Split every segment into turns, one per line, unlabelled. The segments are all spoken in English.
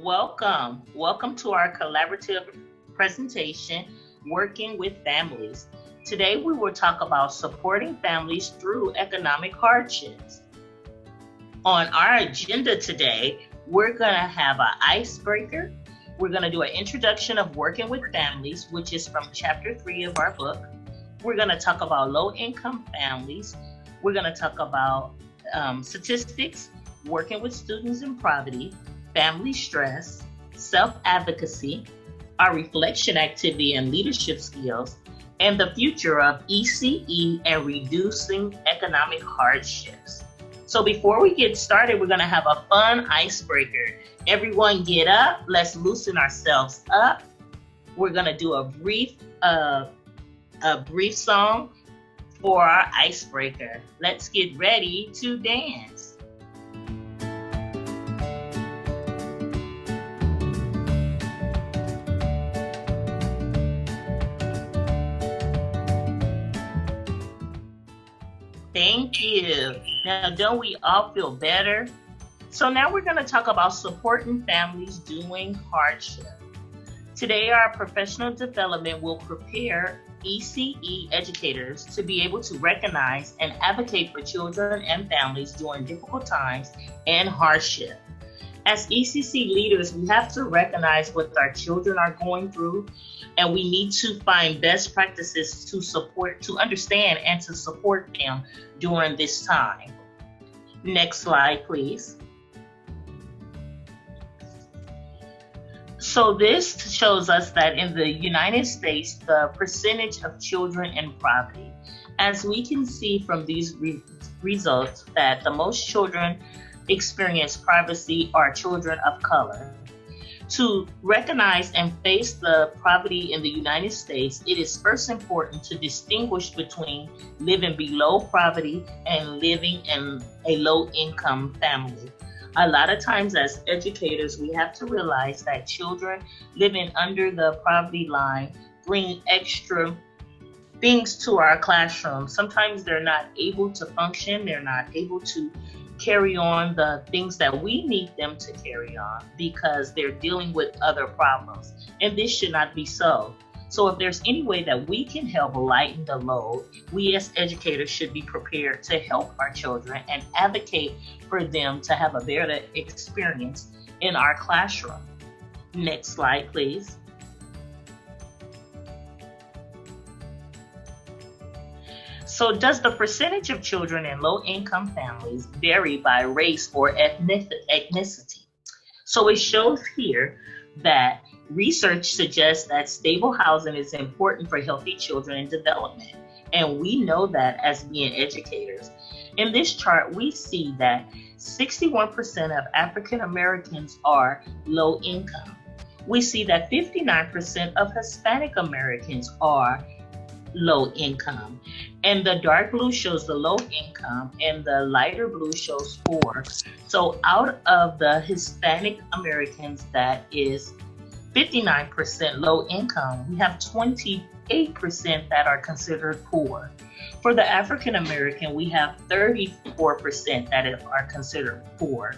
Welcome to our collaborative presentation, Working with Families. Today we will talk about supporting families through economic hardships. On our agenda today, we're going to have an icebreaker. We're going to do an introduction of working with families, which is from chapter 3 of our book. We're going to talk about low-income families. We're going to talk about statistics, working with students in poverty, family stress, self-advocacy, our reflection activity and leadership skills, and the future of ECE and reducing economic hardships. So before we get started, we're going to have a fun icebreaker. Everyone get up. Let's loosen ourselves up. We're going to do a brief song for our icebreaker. Let's get ready to dance. Thank you. Now, don't we all feel better? So now we're going to talk about supporting families doing hardship. Today, our professional development will prepare ECE educators to be able to recognize and advocate for children and families during difficult times and hardship. As ECC leaders, we have to recognize what our children are going through, and we need to find best practices to understand and to support them during this time. Next slide, please. So this shows us that in the United States, the percentage of children in poverty, as we can see from these results, that the most children experience poverty are children of color. To recognize and face the poverty in the United States, it is first important to distinguish between living below poverty and living in a low-income family. A lot of times as educators, we have to realize that children living under the poverty line bring extra things to our classroom. Sometimes they're not able to function, they're not able to carry on the things that we need them to carry on because they're dealing with other problems. And this should not be so. So if there's any way that we can help lighten the load, we as educators should be prepared to help our children and advocate for them to have a better experience in our classroom. Next slide, please. So does the percentage of children in low-income families vary by race or ethnicity? So it shows here that research suggests that stable housing is important for healthy children and development. And we know that as being educators. In this chart, we see that 61% of African Americans are low income. We see that 59% of Hispanic Americans are low income, and the dark blue shows the low income and the lighter blue shows poor. So out of the Hispanic Americans, that is 59% low income, we have 28% that are considered poor. For the African American, we have 34% that are considered poor.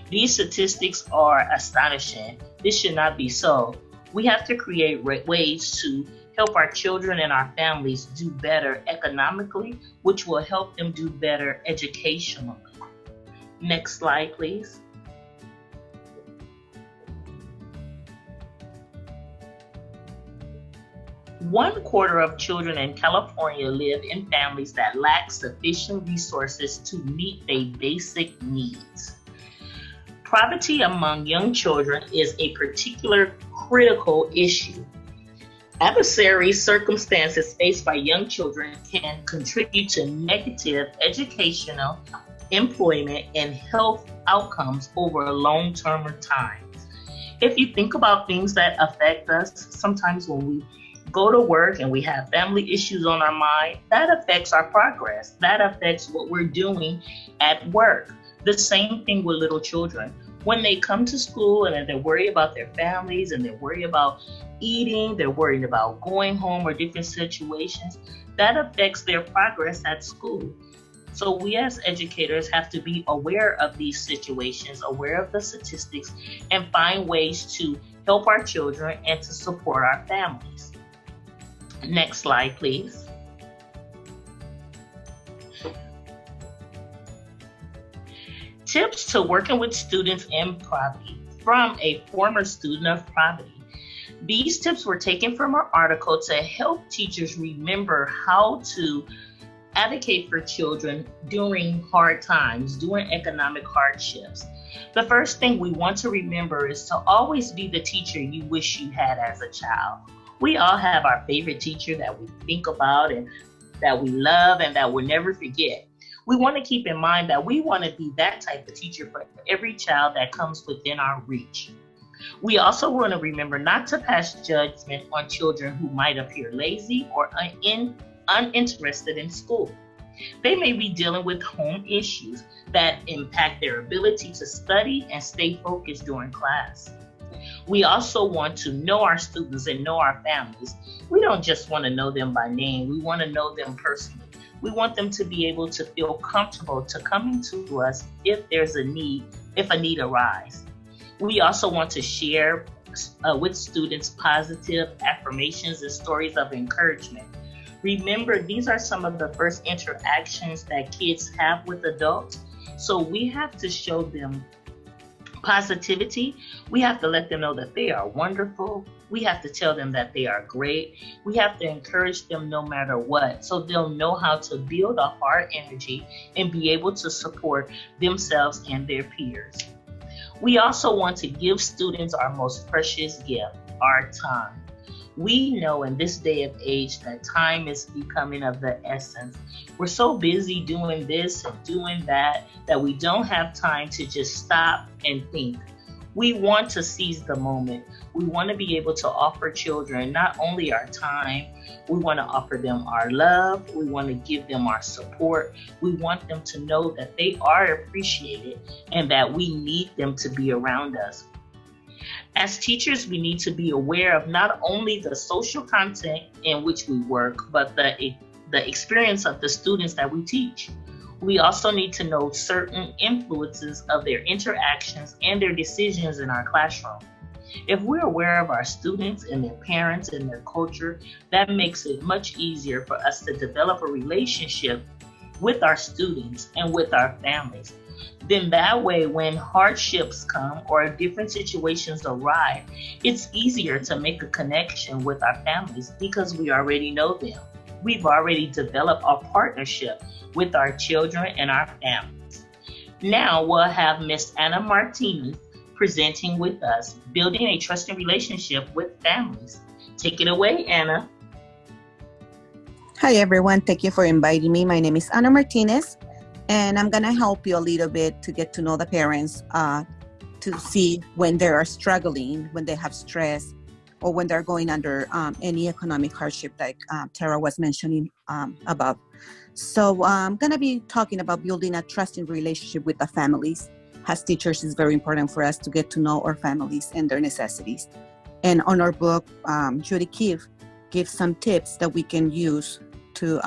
These statistics are astonishing. This should not be so. We have to create ways to help our children and our families do better economically, which will help them do better educationally. Next slide, please. One quarter of children in California live in families that lack sufficient resources to meet their basic needs. Poverty among young children is a particular critical issue. Adversary circumstances faced by young children can contribute to negative educational, employment, and health outcomes over a long-term time. If you think about things that affect us, sometimes when we go to work and we have family issues on our mind, that affects our progress. That affects what we're doing at work. The same thing with little children. When they come to school and they're worried about their families and they're worried about eating, they're worried about going home or different situations, that affects their progress at school. So we as educators have to be aware of these situations, aware of the statistics, and find ways to help our children and to support our families. Next slide, please. Tips to working with students in poverty from a former student of poverty. These tips were taken from our article to help teachers remember how to advocate for children during hard times, during economic hardships. The first thing we want to remember is to always be the teacher you wish you had as a child. We all have our favorite teacher that we think about and that we love and that we'll never forget. We want to keep in mind that we want to be that type of teacher for every child that comes within our reach. We also want to remember not to pass judgment on children who might appear lazy or uninterested in school. They may be dealing with home issues that impact their ability to study and stay focused during class. We also want to know our students and know our families. We don't just want to know them by name, we want to know them personally. We want them to be able to feel comfortable to coming to us if a need arises. We also want to share with students positive affirmations and stories of encouragement. Remember, these are some of the first interactions that kids have with adults, so we have to show them positivity. We have to let them know that they are wonderful. We have to tell them that they are great. We have to encourage them no matter what, so they'll know how to build a heart energy and be able to support themselves and their peers. We also want to give students our most precious gift, our time. We know in this day of age that time is becoming of the essence. We're so busy doing this and doing that we don't have time to just stop and think. We want to seize the moment. We want to be able to offer children not only our time, we want to offer them our love, we want to give them our support. We want them to know that they are appreciated and that we need them to be around us. As teachers, we need to be aware of not only the social content in which we work, but the experience of the students that we teach. We also need to know certain influences of their interactions and their decisions in our classroom. If we're aware of our students and their parents and their culture, that makes it much easier for us to develop a relationship with our students and with our families. Then that way, when hardships come or different situations arrive, it's easier to make a connection with our families because we already know them. We've already developed a partnership with our children and our families. Now we'll have Miss Anna Martinez presenting with us, building a trusting relationship with families. Take it away, Anna.
Hi, everyone. Thank you for inviting me. My name is Anna Martinez, and I'm going to help you a little bit to get to know the parents, to see when they are struggling, when they have stress, or when they're going under any economic hardship like Tara was mentioning above. So I'm going to be talking about building a trusting relationship with the families. As teachers, it's very important for us to get to know our families and their necessities. And on our book, Judy Keefe gives some tips that we can use to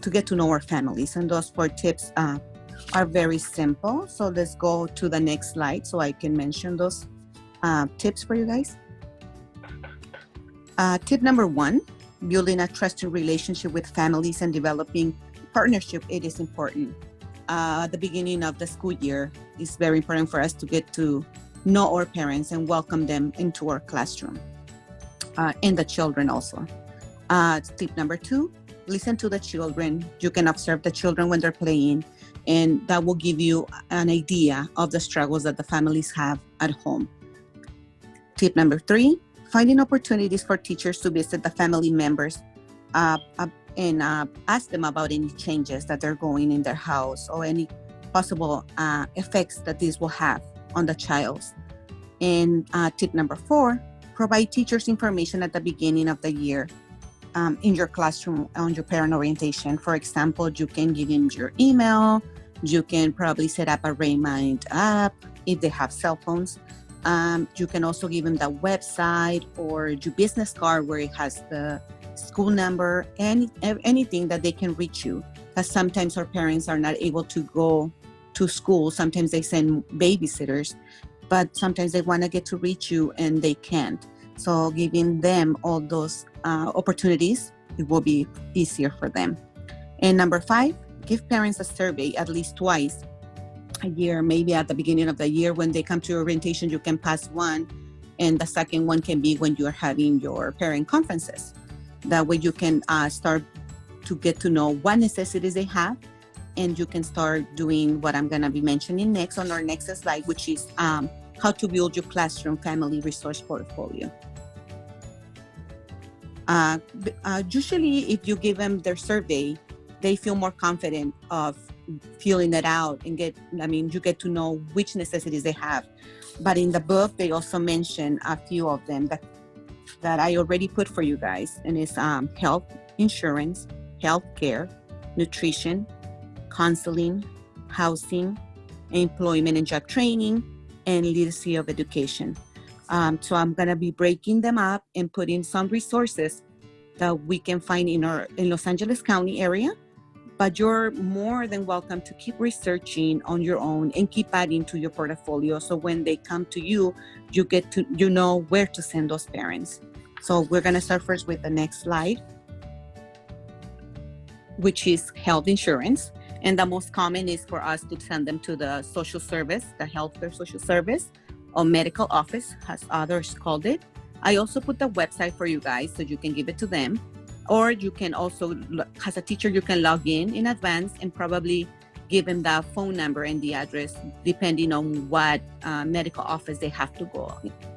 get to know our families. And those 4 tips are very simple. So let's go to the next slide so I can mention those tips for you guys. Tip number 1, building a trusting relationship with families and developing partnership. It is important. At the beginning of the school year, it's very important for us to get to know our parents and welcome them into our classroom, and the children also. Tip number 2, listen to the children. You can observe the children when they're playing, and that will give you an idea of the struggles that the families have at home. Tip number 3, finding opportunities for teachers to visit the family members and ask them about any changes that they're going in their house or any possible effects that this will have on the child. And tip number 4, provide teachers information at the beginning of the year in your classroom on your parent orientation. For example, you can give them your email. You can probably set up a Remind app if they have cell phones. You can also give them the website or your business card where it has the school number, anything that they can reach you because sometimes our parents are not able to go to school. Sometimes they send babysitters, but sometimes they want to get to reach you and they can't. So giving them all those opportunities, it will be easier for them. And number 5, give parents a survey at least twice a year. Maybe at the beginning of the year when they come to orientation, you can pass one, and the second one can be when you are having your parent conferences. That way you can start to get to know what necessities they have, and you can start doing what I'm going to be mentioning next on our next slide, which is how to build your classroom family resource portfolio. Usually, if you give them their survey, they feel more confident of filling it out and you get to know which necessities they have. But in the book, they also mention a few of them that I already put for you guys, and it's health insurance, health care, nutrition, counseling, housing, employment and job training, and literacy of education. So I'm going to be breaking them up and putting some resources that we can find in Los Angeles County area, but you're more than welcome to keep researching on your own and keep adding to your portfolio. So when they come to you, you know where to send those parents. So we're going to start first with the next slide, which is health insurance. And the most common is for us to send them to the social service, the healthcare social service, or medical office, as others called it. I also put the website for you guys so you can give it to them. Or you can also, as a teacher, you can log in advance and probably give them the phone number and the address, depending on what medical office they have to go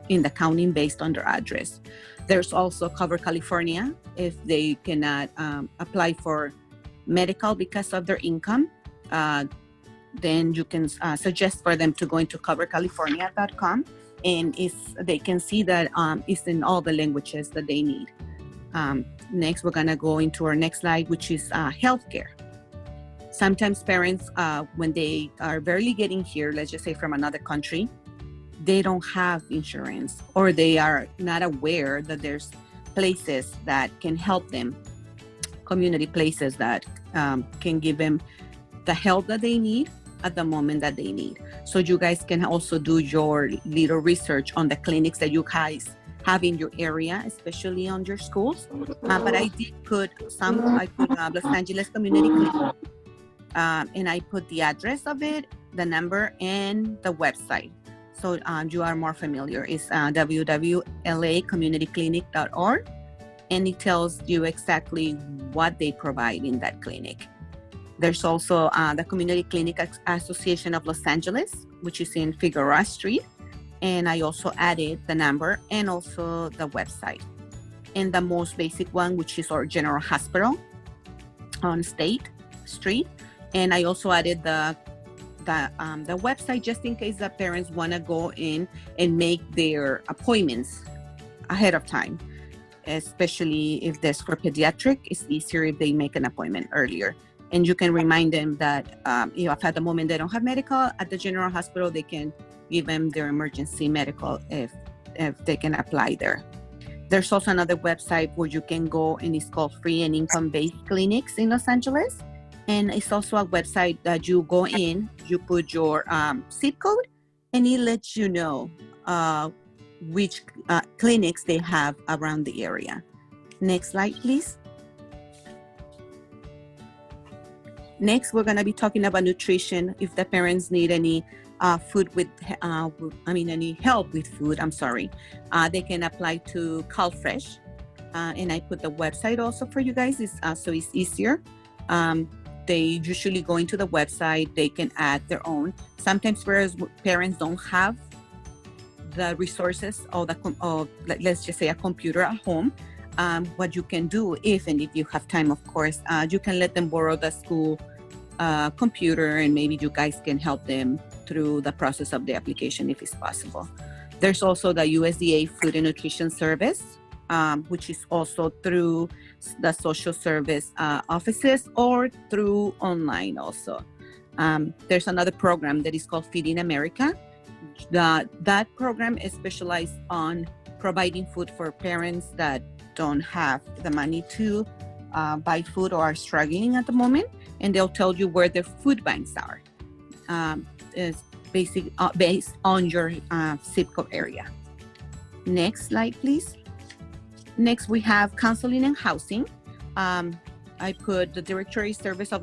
in the county based on their address. There's also Cover California if they cannot apply for medical because of their income. Then you can suggest for them to go into covercalifornia.com, and they can see that it's in all the languages that they need. Next, we're going to go into our next slide, which is healthcare. Sometimes parents, when they are barely getting here, let's just say from another country, they don't have insurance, or they are not aware that there's places that can help them, community places that can give them the help that they need at the moment that they need. So you guys can also do your little research on the clinics that you guys have in your area, especially on your schools. But I did put Los Angeles Community Clinic, and I put the address of it, the number, and the website. So you are more familiar. It's www.lacommunityclinic.org, and it tells you exactly what they provide in that clinic. There's also the Community Clinic Association of Los Angeles, which is in Figueroa Street. And I also added the number and also the website. And the most basic one, which is our General Hospital on State Street. And I also added the website just in case the parents want to go in and make their appointments ahead of time. Especially if there's for pediatric, it's easier if they make an appointment earlier. And you can remind them that if at the moment they don't have medical at the General Hospital, they can give them their emergency medical if they can apply there. There's also another website where you can go, and it's called Free and Income-Based Clinics in Los Angeles. And it's also a website that you go in, you put your zip code, and it lets you know which clinics they have around the area. Next slide, please. Next, we're going to be talking about nutrition. If the parents need any any help with food, they can apply to CalFresh. And I put the website also for you guys, so it's easier. They usually go into the website, they can add their own. Sometimes whereas parents don't have the resources or let's just say a computer at home, what you can do if you have time, of course, you can let them borrow the school computer, and maybe you guys can help them through the process of the application if it's possible. There's also the USDA Food and Nutrition Service, which is also through the social service offices or through online also. There's another program that is called Feeding America. That program is specialized on providing food for parents that don't have the money to buy food or are struggling at the moment, and they'll tell you where their food banks are. It's based on your zip code area. Next slide, please. Next, we have counseling and housing. I put the Directory Service of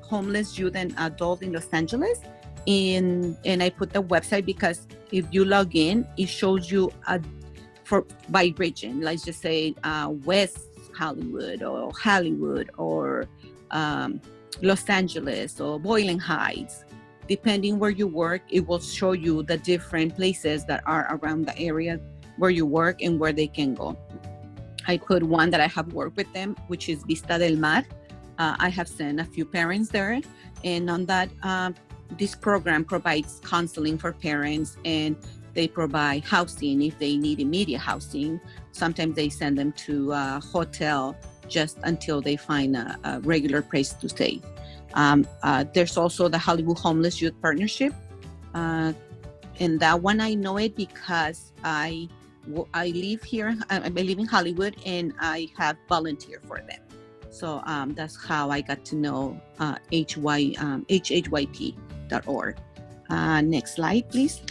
Homeless Youth and Adult in Los Angeles, and I put the website because if you log in, it shows you by region. Let's just say West Hollywood or Los Angeles or Boiling Heights. Depending where you work, it will show you the different places that are around the area where you work and where they can go. I put one that I have worked with them, which is Vista del Mar. I have sent a few parents there, and on that, this program provides counseling for parents, and they provide housing if they need immediate housing. Sometimes they send them to a hotel just until they find a regular place to stay. There's also the Hollywood Homeless Youth Partnership. And that one I know it because I live here. I live in Hollywood, and I have volunteered for them. So that's how I got to know hhyp.org. Next slide, please.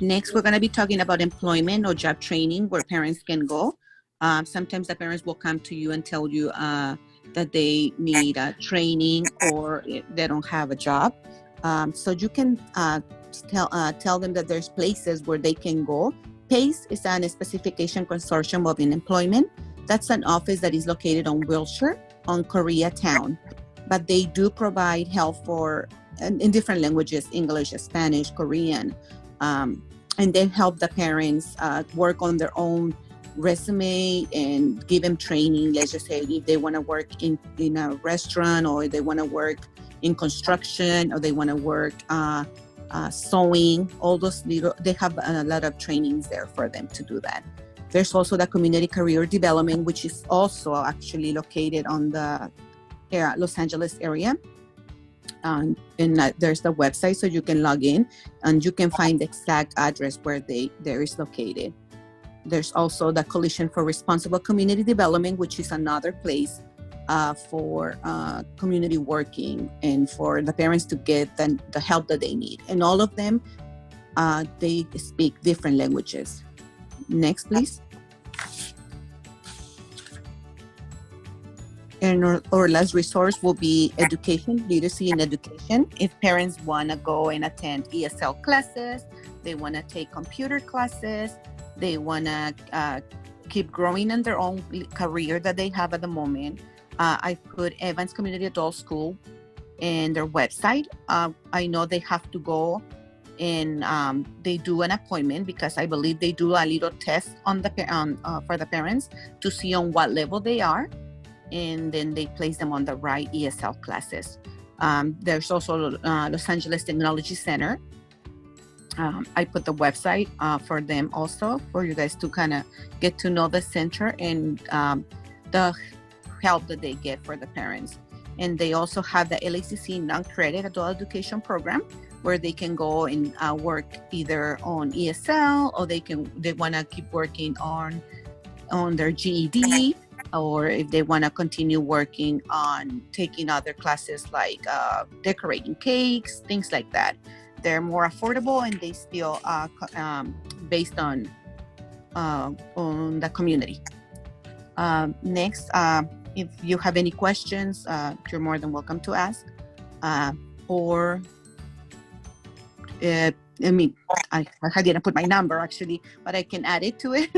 Next, we're going to be talking about employment or job training where parents can go. Sometimes the parents will come to you and tell you that they need training or they don't have a job. So you can tell them that there's places where they can go. PACE is an Specification Consortium of Employment. That's an office that is located on Wilshire on Koreatown. But they do provide help in different languages, English, Spanish, Korean. And they help the parents work on their own resume and give them training. Let's just say if they want to work in a restaurant, or they want to work in construction, or they want to work sewing, all those they have a lot of trainings there for them to do that. There's also the Community Career Development, which is also actually located on the Los Angeles area. And there's the website, so you can log in and you can find the exact address where there is located. There's also the Coalition for Responsible Community Development, which is another place for community working and for the parents to get the help that they need. And all of them, they speak different languages. Next, please. And our last resource will be education, literacy and education. If parents want to go and attend ESL classes, they want to take computer classes, they want to keep growing in their own career that they have at the moment, I put Evans Community Adult School in their website. I know they have to go and they do an appointment because I believe they do a little test for the parents to see on what level they are. And then they place them on the right ESL classes. There's also Los Angeles Technology Center. I put the website for them also for you guys to kind of get to know the center and the help that they get for the parents. And they also have the LACC non-credit adult education program where they can go and work either on ESL or they want to keep working on their GED. Or if they want to continue working on taking other classes like decorating cakes, things like that. They're more affordable and they still are based on the community. Next, if you have any questions, you're more than welcome to ask. I didn't put my number actually, but I can add it to it.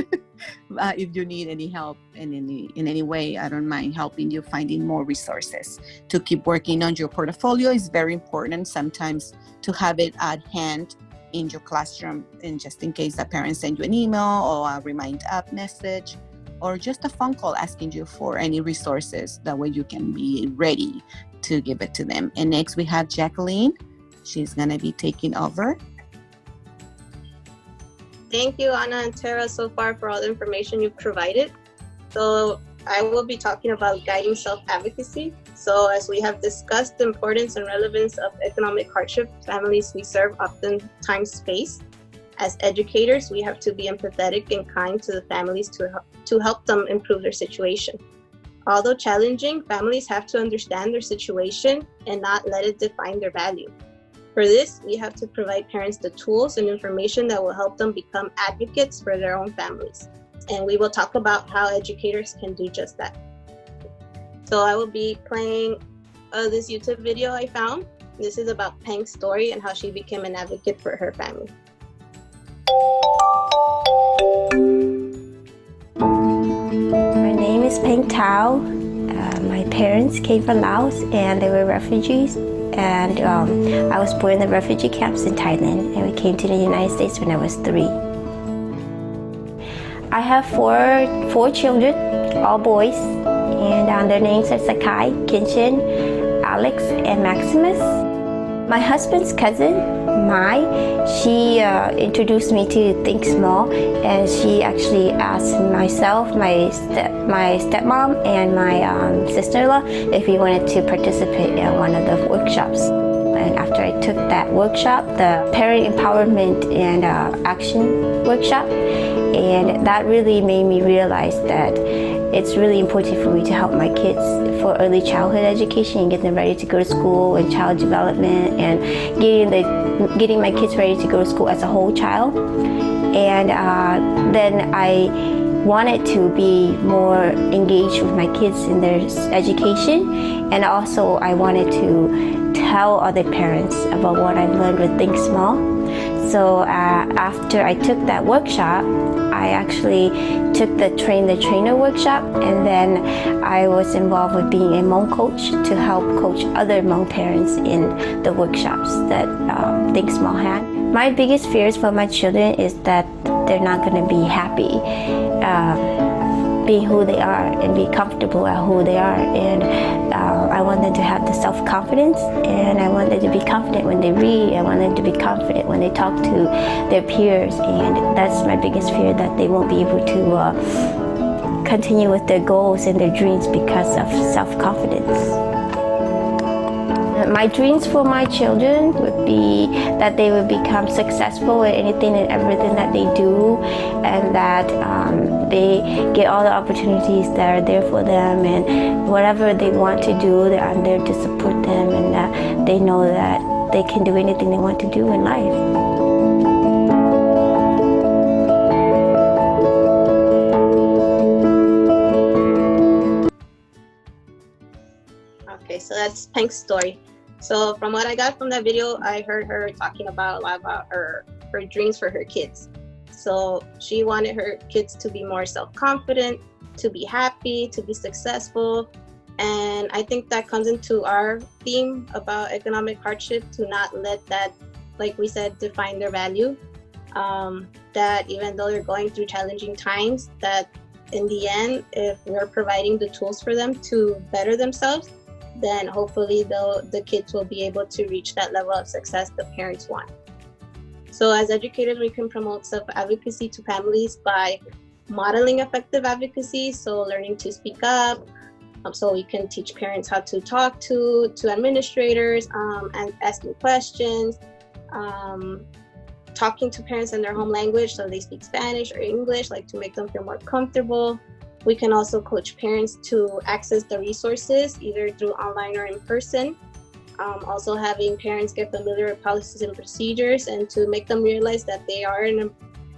If you need any help in any way, I don't mind helping you finding more resources to keep working on your portfolio. Is very important sometimes to have it at hand in your classroom, and just in case the parents send you an email or a remind up message or just a phone call asking you for any resources. That way you can be ready to give it to them. And next we have Jacqueline. She's gonna be taking over.
Thank you, Ana and Tara, so far for all the information you've provided. So I will be talking about guiding self-advocacy. So as we have discussed the importance and relevance of economic hardship families we serve oftentimes face, As educators, we have to be empathetic and kind to the families to help them improve their situation. Although challenging, families have to understand their situation and not let it define their value. For this, we have to provide parents the tools and information that will help them become advocates for their own families. And we will talk about how educators can do just that. So I will be playing this YouTube video I found. This is about Peng's story and how she became an advocate for her family.
My name is Peng Tao. My parents came from Laos and they were refugees. And I was born in the refugee camps in Thailand, and we came to the United States when I was 3. I have four children, all boys, and their names are Sakai, Kinchin, Alex, and Maximus. My husband's cousin, Mai, she introduced me to Think Small, and she actually asked myself, my stepmom, and my sister-in-law if we wanted to participate in one of the workshops. And after I took that workshop, the Parent Empowerment and Action workshop, and that really made me realize that it's really important for me to help my kids for early childhood education and get them ready to go to school and child development and getting my kids ready to go to school as a whole child. And then I wanted to be more engaged with my kids in their education, and also I wanted to tell other parents about what I learned with Think Small. So after I took that workshop, I actually took the Train the Trainer workshop, and then I was involved with being a Hmong coach to help coach other Hmong parents in the workshops that Think Small had. My biggest fears for my children is that they're not going to be happy being who they are and be comfortable at who they are. And I want them to have the self-confidence, and I want them to be confident when they read. I want them to be confident when they talk to their peers, and that's my biggest fear, that they won't be able to continue with their goals and their dreams because of self-confidence. My dreams for my children would be that they would become successful at anything and everything that they do, and that they get all the opportunities that are there for them, and whatever they want to do, that I'm there to support them, and that they know that they can do anything they want to do in life.
Okay, so that's Peng's story. So from what I got from that video, I heard her talking about a lot about her dreams for her kids. So she wanted her kids to be more self-confident, to be happy, to be successful. And I think that comes into our theme about economic hardship, to not let that, like we said, define their value. That even though they're going through challenging times, that in the end, if we're providing the tools for them to better themselves, then hopefully the kids will be able to reach that level of success the parents want. So as educators, we can promote self-advocacy to families by modeling effective advocacy, so learning to speak up, so we can teach parents how to talk to administrators, and asking questions, talking to parents in their home language, so they speak Spanish or English, like to make them feel more comfortable. We can also coach parents to access the resources, either through online or in person. Also having parents get familiar with policies and procedures, and to make them realize that they are an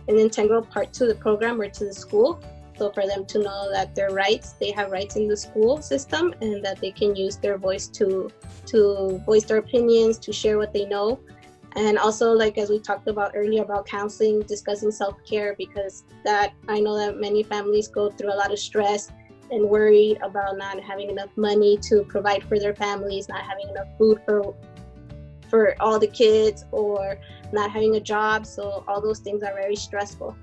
integral part to the program or to the school. So for them to know that their rights, they have rights in the school system, and that they can use their voice to voice their opinions, to share what they know. And also, like as we talked about earlier about counseling, discussing self-care, because that I know that many families go through a lot of stress and worried about not having enough money to provide for their families, not having enough food for all the kids, or not having a job. So all those things are very stressful.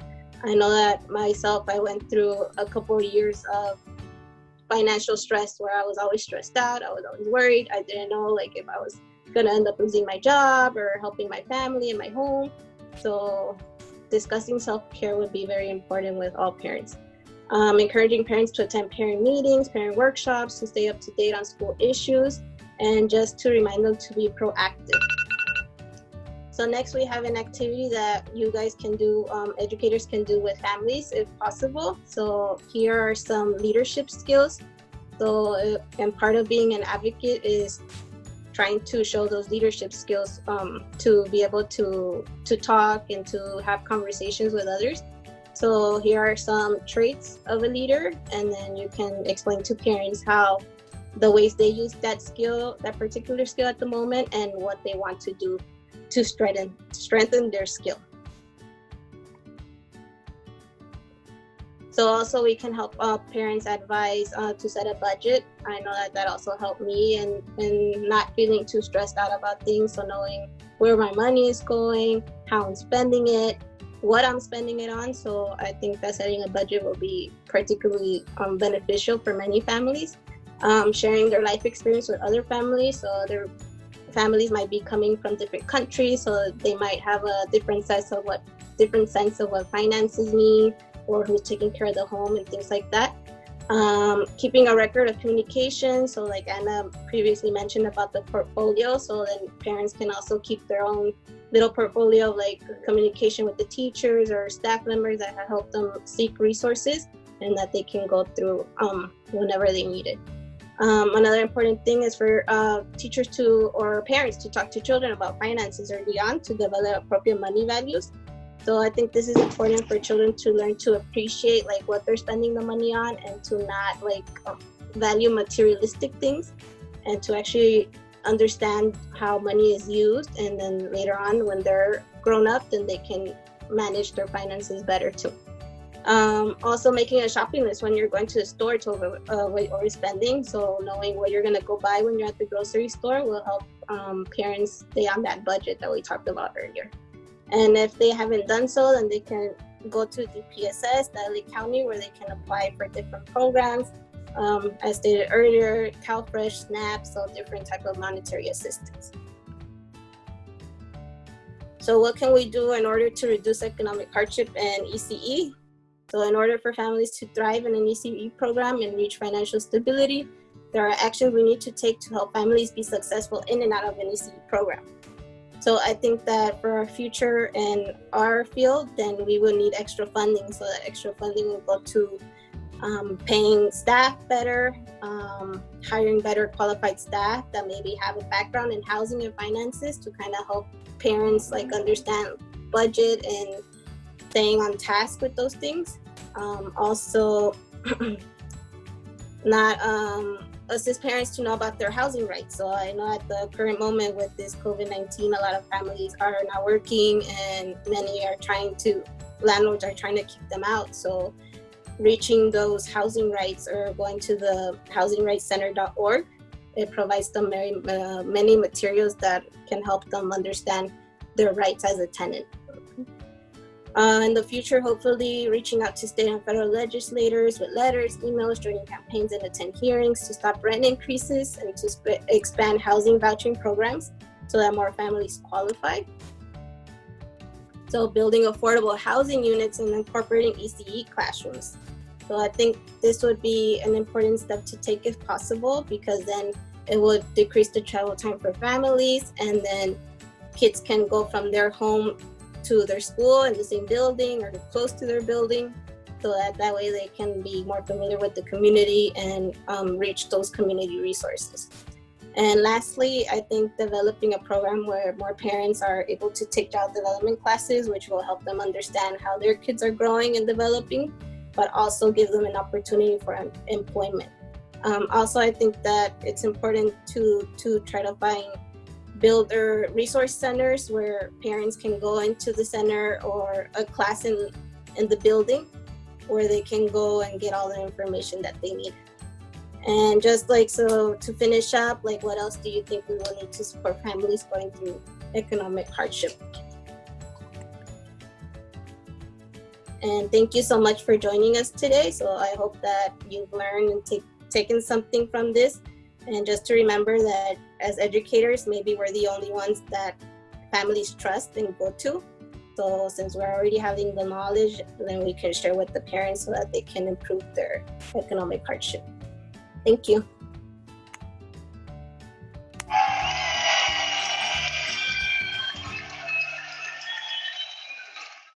I know that myself, I went through a couple of years of financial stress where I was always stressed out. I was always worried. I didn't know like if I was gonna end up losing my job or helping my family and my home. So discussing self-care would be very important with all parents. Encouraging parents to attend parent meetings, parent workshops, to stay up to date on school issues, and just to remind them to be proactive. So next we have an activity that you guys can do, educators can do with families if possible. So here are some leadership skills. So, and part of being an advocate is trying to show those leadership skills to be able to talk and to have conversations with others. So here are some traits of a leader, and then you can explain to parents how the ways they use that skill, that particular skill at the moment, and what they want to do to strengthen their skill. So also we can help parents advise to set a budget. I know that also helped me and not feeling too stressed out about things. So knowing where my money is going, how I'm spending it, what I'm spending it on. So I think that setting a budget will be particularly beneficial for many families. Sharing their life experience with other families. So other families might be coming from different countries, so they might have a different sense of what finances mean, or who's taking care of the home and things like that. Keeping a record of communication. So like Anna previously mentioned about the portfolio, so then parents can also keep their own little portfolio of like communication with the teachers or staff members that have helped them seek resources and that they can go through whenever they need it. Another important thing is for teachers or parents to talk to children about finances early on to develop appropriate money values. So I think this is important for children to learn to appreciate like what they're spending the money on, and to not like value materialistic things, and to actually understand how money is used. And then later on, when they're grown up, then they can manage their finances better too. Also making a shopping list when you're going to the store to avoid spending. So knowing what you're going to go buy when you're at the grocery store will help parents stay on that budget that we talked about earlier. And if they haven't done so, then they can go to the PSS, the LA County, where they can apply for different programs. As stated earlier, CalFresh, SNAP, so different type of monetary assistance. So what can we do in order to reduce economic hardship and ECE? So in order for families to thrive in an ECE program and reach financial stability, there are actions we need to take to help families be successful in and out of an ECE program. So I think that for our future and our field, then we will need extra funding. So that extra funding will go to paying staff better, hiring better qualified staff that maybe have a background in housing and finances to kind of help parents like understand budget and staying on task with those things. Also, not assist parents to know about their housing rights. So I know at the current moment with this COVID-19, a lot of families are not working, and many landlords are trying to kick them out. So reaching those housing rights, or going to the housingrightscenter.org, it provides them many materials that can help them understand their rights as a tenant. In the future, hopefully reaching out to state and federal legislators with letters, emails, joining campaigns, and attend hearings to stop rent increases and to expand housing vouchering programs so that more families qualify. So building affordable housing units and incorporating ECE classrooms. So I think this would be an important step to take if possible, because then it would decrease the travel time for families, and then kids can go from their home to their school in the same building or close to their building, so that way they can be more familiar with the community and reach those community resources. And lastly, I think developing a program where more parents are able to take child development classes, which will help them understand how their kids are growing and developing, but also give them an opportunity for employment. Also, I think that it's important to try to build resource centers where parents can go into the center or a class in the building where they can go and get all the information that they need. And just so to finish up, what else do you think we will need to support families going through economic hardship? And thank you so much for joining us today. So I hope that you've learned and taken something from this. And just to remember that as educators, maybe we're the only ones that families trust and go to. So since we're already having the knowledge, then we can share with the parents so that they can improve their economic hardship. Thank you.